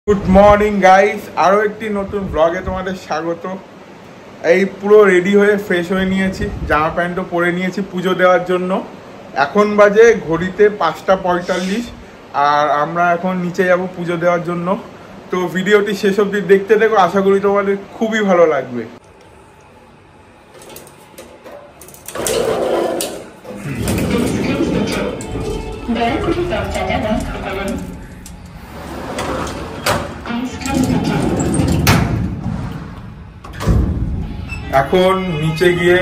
Good morning guys, আরও একটি নতুন ব্লগে তোমাদের স্বাগত। এই পুরো রেডি হয়ে ফ্রেশ হয়ে নিয়েছি, জামা প্যান্টও পরে নিয়েছি পুজো দেওয়ার জন্য। এখন বাজে ঘড়িতে 5:45 আর আমরা এখন নিচে যাব পুজো দেওয়ার জন্য। তো ভিডিওটি শেষ অবধি দেখতে দেখো, আশা করি তোমাদের খুবই ভালো লাগবে। এখন নিচে গিয়ে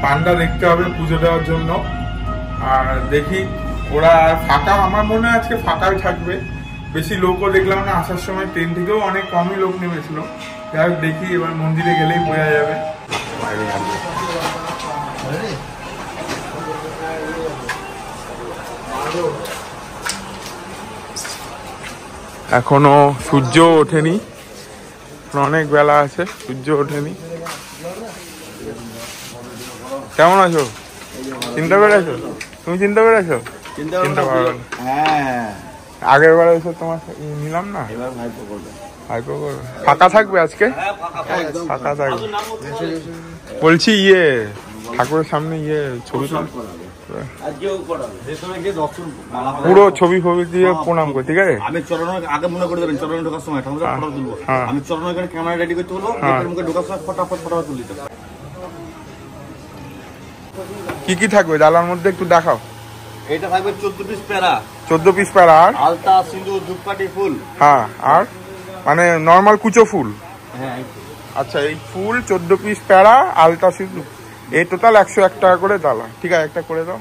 পান্ডা দেখতে হবে পুজো দেওয়ার জন্য। আর দেখি ওরা ফাঁকা, আমার মনে হয় আজকে ফাঁকাই থাকবে, বেশি লোকও দেখলাম না। আসার সময় ট্রেন থেকেও অনেক কমই লোক নেমেছিল। যাই হোক দেখি, এবার মন্দিরে গেলেই বোঝা যাবে। এখনো সূর্য ওঠেনি, অনেক বেলা আছে, সূর্য ওঠেনি। কেমন আছো? চিন্তা করেছো? তুমি চিন্তা করেছো? চিন্তা করো। আগের বার এসে তোমার নিলাম না, ভাইপো করবে। ফাঁকা থাকবে আজকে? ফাঁকা থাকবে বলছি। ঠাকুরের সামনে ছবি পুরো ছবি দিয়ে প্রণাম করি, ঠিক আছে? আমি চরণ আগে মনে করে দেবেন, চরণ ঢোকার সময় ঠাকুর ফটো তুলবো। আমি চরণ এখানে ক্যামেরা রেডি করতে বলবো, মুখে ঢোকার সময় ফটাফট তুলে দিতে। কি কি থাকবে ডালার মধ্যে একটু দেখাও। এটা থাকবে 14 পিস প্যারা। 14 পিস প্যারা আর আলতা, সিঁদুর, ধূপকাঠি, ফুল। হ্যাঁ, আর মানে নরমাল কুচো ফুল। হ্যাঁ, আচ্ছা, এই ফুল 14 পিস প্যারা, আলতা, সিঁদুর, এই টোটাল 101 টাকা করে ডালা। ঠিক আছে, একটা করে দাও।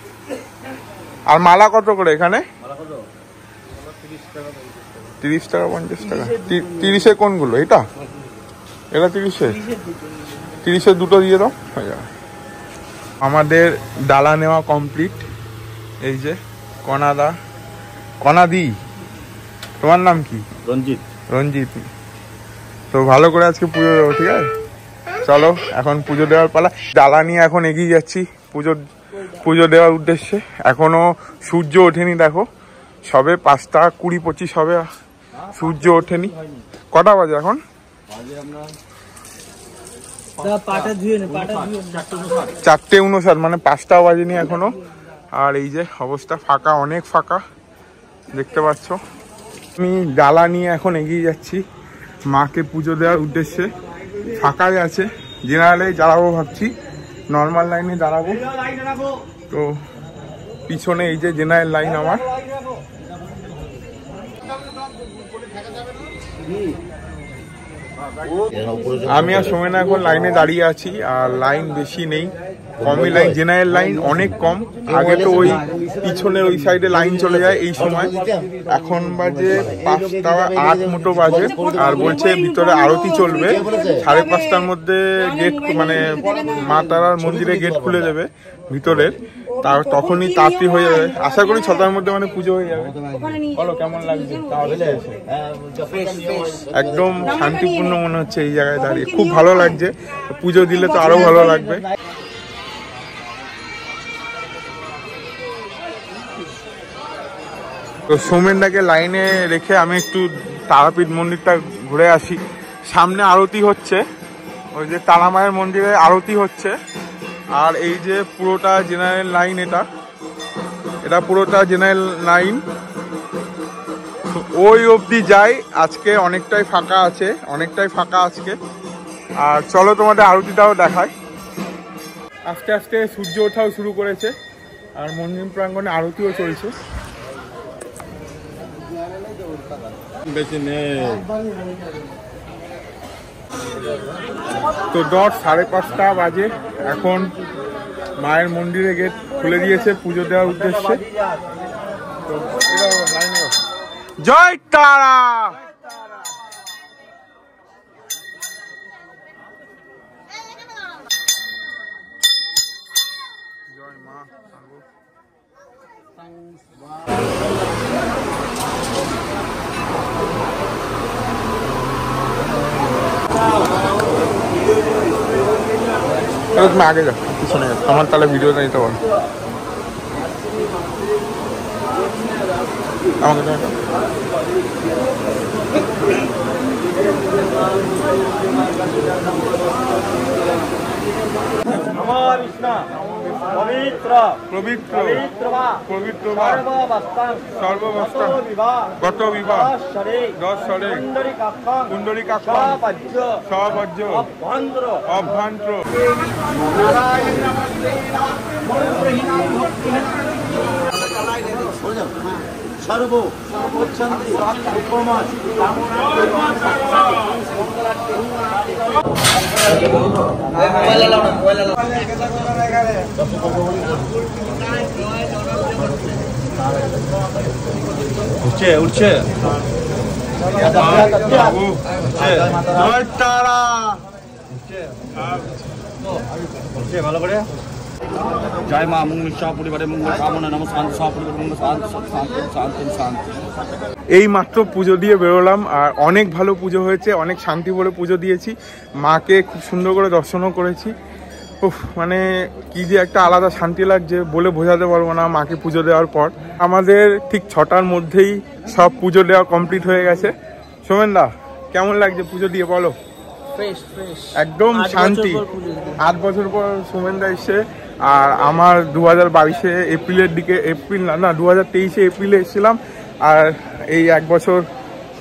আর মালা কত করে এখানে? 30 টাকা, 50 টাকা। 30-এ কোনগুলো? এটা 30-এ দুটো দিয়ে দাও। আমাদের ডালা নেওয়া কমপ্লিট। এই যে কনাদি, তোমার নাম কি? রঞ্জিত। তো ভালো করে আজকে পুজো দেবো, ঠিক আছে? চলো এখন পুজো দেওয়ার পালা। ডালা নিয়ে এখন এগিয়ে যাচ্ছি পুজো দেওয়ার উদ্দেশ্যে। এখনো সূর্য ওঠেনি, দেখো সবে 5:20-25 হবে, সূর্য ওঠেনি। কটা বাজে এখন? 4:59, মানে 5টাও বাজেনি এখনো। আর এই যে অবস্থা, ফাঁকা, অনেক ফাঁকা দেখতে পাচ্ছ। আমি ডালা নিয়ে এখন এগিয়ে যাচ্ছি মাকে পুজো দেওয়ার উদ্দেশ্যে। ফাঁকাই আছে, জেনারেলে দাঁড়াবো ভাবছি, নর্মাল লাইনে দাঁড়াবো। তো পিছনে এই যে জেনারেল লাইন আমার। আমি আর সময় না এখন লাইনে দাঁড়িয়ে আছি, আর লাইন বেশি নেই, কমই লাইন, জেনারেল লাইন অনেক কম। আগে তো ওই পিছনের ওই সাইডে লাইন চলে যায় এই সময়। এখন বাজে 5:08 মতো বাজে, আর বলছে ভিতরে আরতি চলবে 5:30টার মধ্যে। গেট মানে মা তারার মন্দিরে গেট খুলে দেবে ভিতরের, তখনই তাড়াতাড়ি হয়ে যাবে। আশা করি 6টার মধ্যে মানে পুজো হয়ে যাবে। বলো কেমন লাগছে? একদম শান্তিপূর্ণ মনে হচ্ছে এই জায়গায় দাঁড়িয়ে, খুব ভালো লাগছে। পুজো দিলে তো আরো ভালো লাগবে। তো সৌমেনদাকে লাইনে রেখে আমি একটু তারাপীঠ মন্দিরটা ঘুরে আসি। সামনে আরতি হচ্ছে, ওই যে তারা মায়ের মন্দিরে আরতি হচ্ছে। আর এই যে পুরোটা জেনারেল লাইন, এটা পুরোটা জেনারেল লাইন, ওই অবধি যাই। আজকে অনেকটাই ফাঁকা আজকে। আর চলো তোমাদের আরতিটাও দেখায়। আস্তে আস্তে সূর্য ওঠাও শুরু করেছে, আর মন্দির প্রাঙ্গণে আরতিও চলছে। বেশি নেই তো, 5:30 বাজে এখন। মায়ের মন্দিরে গেট খুলে দিয়েছে পুজো দেওয়ার উদ্দেশ্যে। জয় তারা। জয় মা। তুমি আগে যাও, পিছনে যাও, আমার তাহলে ভিডিওটা নিতে পারো। আমাকে পবিত্র পবিত্র পবিত্র সর্ববস্থান গত বিবাহ দর্শনে কুণ্ডলিকাক্ষং সপজ্য অভ্যন্তর সর্ব সর্বোচ্ছন্তি উপমাস উঠছে উঠছে ভালো করে জয় মা মঙ্গল সপরিবারে মঙ্গল কামনা নম শান্তি সপরিবার মঙ্গল শান্তি শান্তি শান্তি শান্তি। এই মাত্র পুজো দিয়ে বেরোলাম আর অনেক ভালো পুজো হয়েছে, অনেক শান্তি ভরে পুজো দিয়েছি, মাকে খুব সুন্দর করে দর্শনও করেছি। উফ, মানে কি যে একটা আলাদা শান্তি লাগছে বলে বোঝাতে পারবো না। মাকে পুজো দেওয়ার পর আমাদের ঠিক 6টার মধ্যেই সব পুজো দেওয়া কমপ্লিট হয়ে গেছে। সোমেনদা কেমন লাগছে পুজো দিয়ে বলো? একদম শান্তি। 8 বছর পর সোমেনদা এসে, আর আমার 2022-এ এপ্রিলের দিকে, এপ্রিল না 2023-এ এপ্রিলে এসেছিলাম, আর এই 1 বছর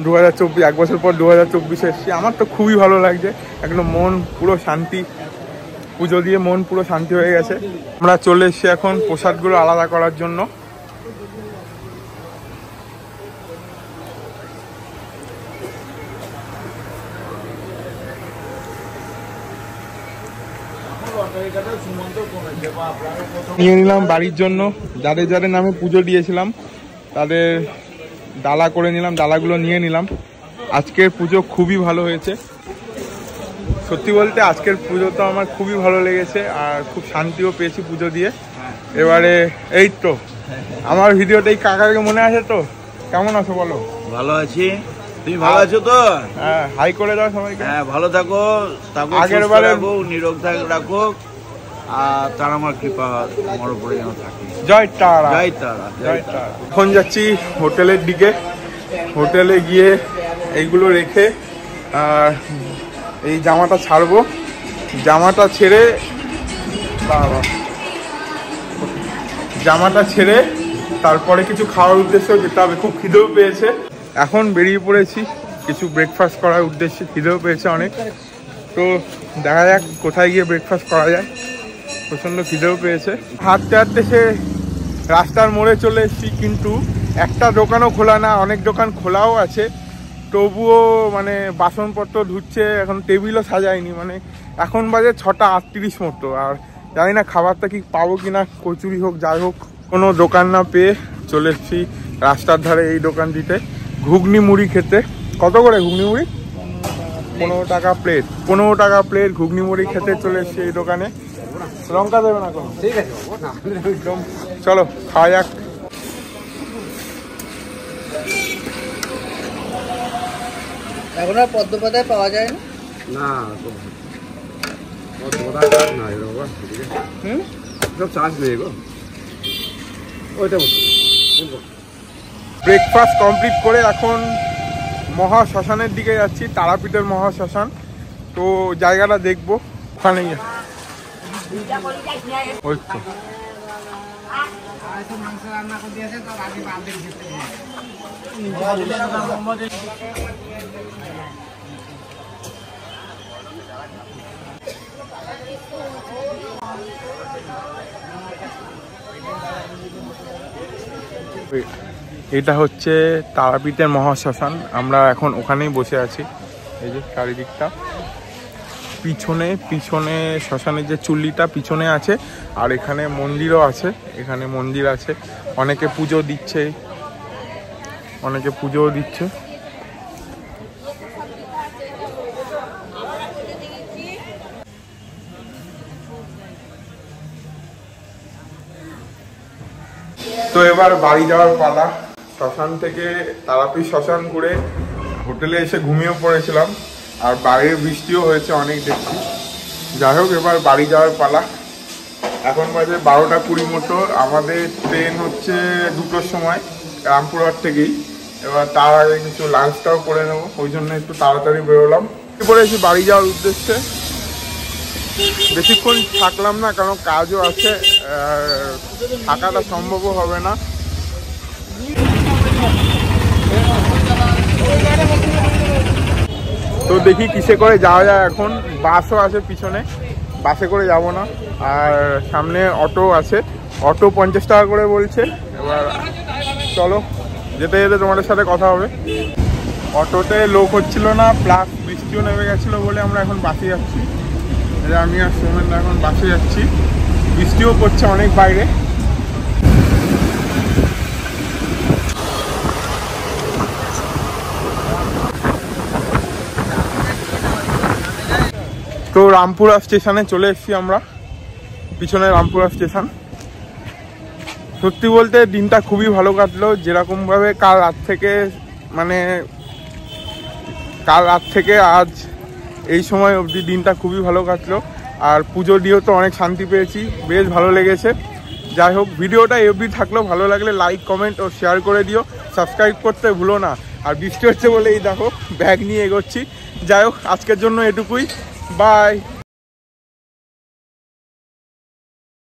2024, 1 বছর পর 2024-এ এসেছি। আমার তো খুবই ভালো লাগছে, একদম মন পুরো শান্তি, পুজো দিয়ে মন পুরো শান্তি হয়ে গেছে। আমরা চলে এসেছি এখন প্রসাদগুলো আলাদা করার জন্য। নিয়ে নিলাম বাড়ির জন্য, যাদের যাদের নামে পুজো দিয়েছিলাম তাদের ডালা করে নিলাম, ডালাগুলো নিয়ে নিলাম। আজকের পুজো খুবই ভালো হয়েছে, সত্যি বলতে আজকের পুজো তো আমার খুবই ভালো লেগেছে, আর খুব শান্তিও পেয়েছি পুজো দিয়ে। এবারে এই তো আমার ভিডিওটা এই কাকাকে মনে আছে তো? কেমন আছো বলো? ভালো আছি, তুমি ভালো আছো তো? হ্যাঁ, হাই করে দাও সবাইকে। হ্যাঁ, ভালো থাকো, আগের বারে নিরোগ রাখো, আর তার আমার কৃপা আমার উপরে যেন থাকে। জয় তারা, জয় তারা, জয় তারা। এখন যাচ্ছি হোটেলের দিকে, হোটেলে গিয়ে এইগুলো রেখে এই জামাটা ছাড়বো, জামাটা ছেড়ে তারপরে কিছু খাওয়ার উদ্দেশ্যে যেতে হবে। খুব খিদেও পেয়েছে, এখন বেরিয়ে পড়েছি কিছু ব্রেকফাস্ট করার উদ্দেশ্যে। খিদেও পেয়েছে অনেক, তো দেখা যাক কোথায় গিয়ে ব্রেকফাস্ট করা যায়। প্রচণ্ড খিদেও পেয়েছে। হাঁটতে হাঁটতে সে রাস্তার মোড়ে চলে এসেছি, কিন্তু একটা দোকানও খোলা না, অনেক দোকান খোলাও আছে, তবুও মানে বাসনপত্র ধুচ্ছে, এখন টেবিলও সাজায়নি। মানে এখন বাজে 6:38 মতো, আর জানি না খাবারটা কি পাবো কিনা, কচুরি হোক যাই হোক। কোনো দোকান না পেয়ে চলে এসেছি রাস্তার ধারে এই দোকানটিতে ঘুগনি মুড়ি খেতে। কত করে ঘুগনি মুড়ি? 15 টাকা প্লেট। 15 টাকা প্লেট ঘুগনি মুড়ি খেতে চলে এসেছি এই দোকানে। লঙ্কা দেবে না কোনো? ঠিক আছে, একদম। চলো খাওয়া যাক। এখন আর পদ্ম পাতায় পাওয়া যায় না। ব্রেকফাস্ট কমপ্লিট করে এখন মহা শ্মশানের দিকে যাচ্ছি, তারাপীঠের মহা শ্মশান। তো জায়গাটা দেখবো, ওখানে ওই তো এটা হচ্ছে তারাপীঠের মহাশ্মশান। আমরা এখন ওখানেই বসে আছি। এই যে চারিদিকটা, পিছনে পিছনে শ্মশানের যে চুল্লিটা পিছনে আছে, আর এখানে মন্দিরও আছে। এখানে মন্দির আছে, অনেকে পুজো দিচ্ছে, অনেকে পুজোও দিচ্ছে। তো এবার বাড়ি যাওয়ার পালা। শ্মশান থেকে তারাপীঠ শ্মশান ঘুরে হোটেলে এসে ঘুমিয়েও পড়েছিলাম, আর বাইরে বৃষ্টিও হয়েছে অনেক দেখছি। যাই হোক, এবার বাড়ি যাওয়ার পালা। এখন বাজে 12:20 মতো। আমাদের ট্রেন হচ্ছে 2টোর সময় রামপুরহাট থেকেই। এবার তার আগে কিছু লাঞ্চটাও করে নেবো, ওই জন্য একটু তাড়াতাড়ি বেরোলাম। পড়েছি বাড়ি যাওয়ার উদ্দেশ্যে। বেশিক্ষণ থাকলাম না, কারণ কাজও আছে, থাকাটা সম্ভবও হবে না। তো দেখি কিসে করে যাওয়া যায়। এখন বাসও আছে পিছনে, বাসে করে যাব না। আর সামনে অটো আছে, অটো 50 টাকা করে বলছে। এবার চলো, যেতে যেতে তোমাদের সাথে কথা হবে। অটোতে লোক হচ্ছিল না, প্লাস বৃষ্টিও নেমে গেছিলো বলে আমরা এখন বাসে যাচ্ছি। আমি আর সোমেন এখন বাসে যাচ্ছি, বৃষ্টিও পড়ছে অনেক বাইরে। তো রামপুরা স্টেশনে চলে এসেছি আমরা, পিছনে রামপুরা স্টেশন। সত্যি বলতে দিনটা খুবই ভালো কাটলো, যেরকমভাবে কাল রাত থেকে আজ এই সময় অবধি দিনটা খুবই ভালো কাটলো। আর পুজো দিয়েও তো অনেক শান্তি পেয়েছি, বেশ ভালো লেগেছে। যাই হোক, ভিডিওটা এই অবধি থাকলো, ভালো লাগলে লাইক কমেন্ট ও শেয়ার করে দিও, সাবস্ক্রাইব করতে ভুলো না। আর বৃষ্টি হচ্ছে বলে এই দেখো ব্যাগ নিয়ে এগোচ্ছি। যাই হোক, আজকের জন্য এটুকুই, বাই।